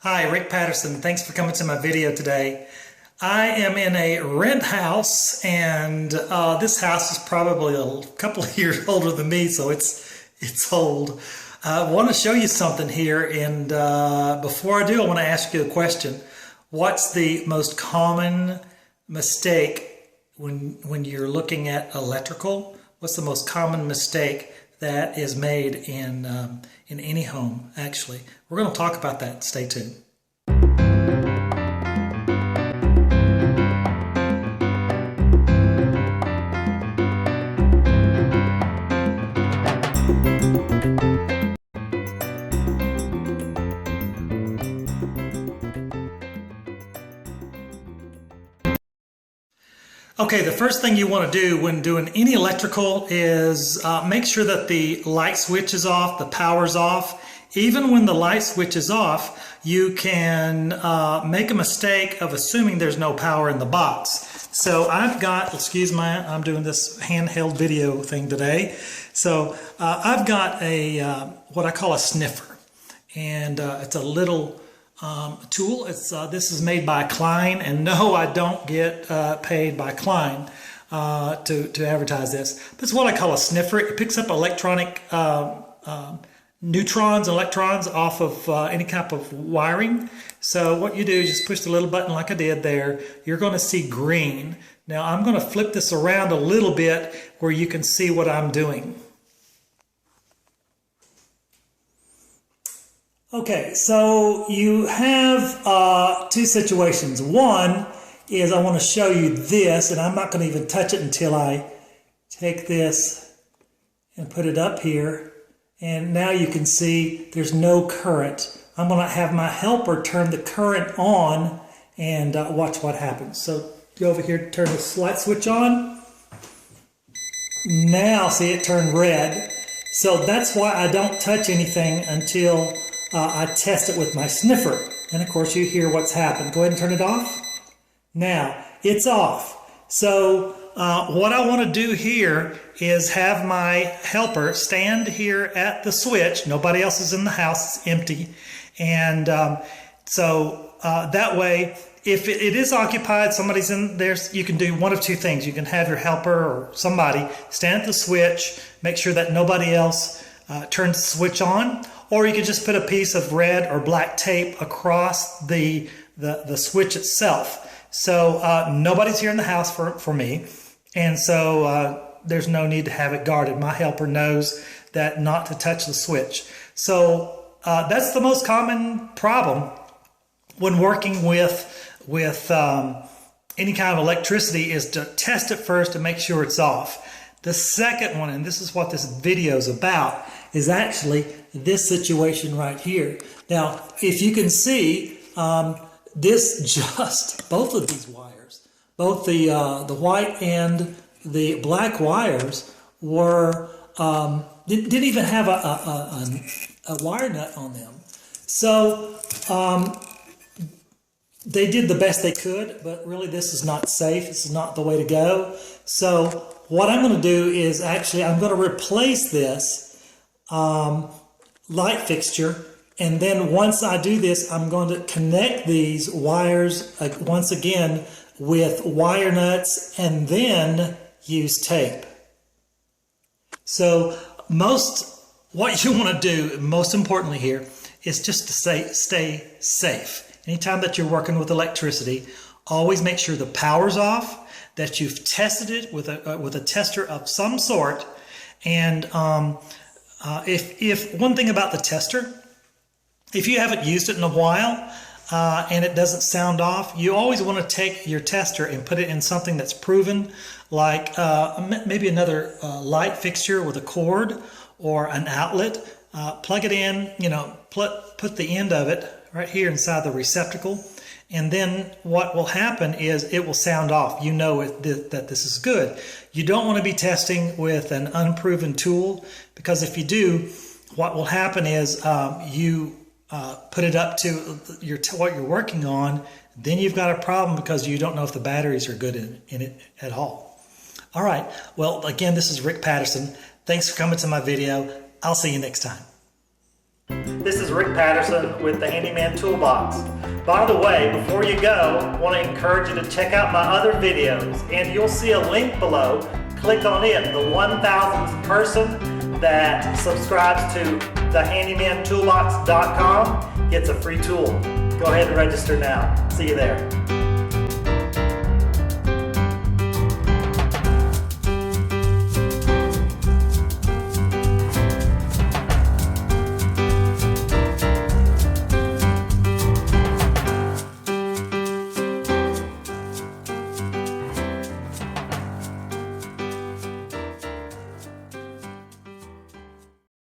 Hi, Rick Patterson. Thanks for coming to my video today. I am in a rent house, and this house is probably a couple of years older than me, so it's old. I want to show you something here, and before I do, I want to ask you a question. What's the most common mistake when you're looking at electrical? What's the most common mistake that is made in any home, actually? We're going to talk about that. Stay tuned. Okay, the first thing you want to do when doing any electrical is make sure that the light switch is off, the power's off. Even when the light switch is off, you can make a mistake of assuming there's no power in the box. So I've got, I'm doing this handheld video thing today. So I've got a what I call a sniffer, and it's a little tool. This is made by Klein, and no, I don't get paid by Klein to advertise this. But it's what I call a sniffer. It picks up electronic neutrons, electrons off of any type of wiring. So what you do is just push the little button like I did there. You're going to see green. Now I'm going to flip this around a little bit where you can see what I'm doing. Okay, so you have two situations. One is I want to show you this, and I'm not going to even touch it until I take this and put it up here. And now you can see there's no current. I'm going to have my helper turn the current on and watch what happens. So go over here, turn the light switch on. Now see it turn red. So that's why I don't touch anything until I test it with my sniffer. And of course you hear what's happened. Go ahead and turn it off. Now it's off. So what I want to do here is have my helper stand here at the switch. Nobody else is in the house. It's empty. And so that way, if it is occupied, somebody's in there, you can do one of two things. You can have your helper or somebody stand at the switch, make sure that nobody else turns the switch on, or you can just put a piece of red or black tape across the switch itself. So nobody's here in the house for me, and so there's no need to have it guarded. My helper knows that not to touch the switch. So that's the most common problem when working with any kind of electricity, is to test it first to make sure it's off. The second one, and this is what this video is about, is actually this situation right here. Now, if you can see, both of these wires, both the white and the black wires were, didn't even have a wire nut on them. So they did the best they could, but really this is not safe. This is not the way to go. So what I'm going to do is actually I'm going to replace this light fixture, and then once I do this, I'm going to connect these wires once again with wire nuts and then use tape. So what you want to do, most importantly here, is just to stay safe. Anytime that you're working with electricity, always make sure the power's off, that you've tested it with a tester of some sort. And if one thing about the tester, if you haven't used it in a while and it doesn't sound off, you always want to take your tester and put it in something that's proven, like maybe another light fixture with a cord or an outlet. Plug it in, put the end of it right here inside the receptacle, and then what will happen is it will sound off. You know that this is good. You don't want to be testing with an unproven tool, because if you do, what will happen is you put it up to what you're working on, then you've got a problem because you don't know if the batteries are good in it at all. All right, well, again, this is Rick Patterson. Thanks for coming to my video. I'll see you next time. This is Rick Patterson with the Handyman Toolbox. By the way, before you go, I want to encourage you to check out my other videos, and you'll see a link below. Click on it. The 1,000th person that subscribes to thehandymantoolbox.com gets a free tool. Go ahead and register now. See you there.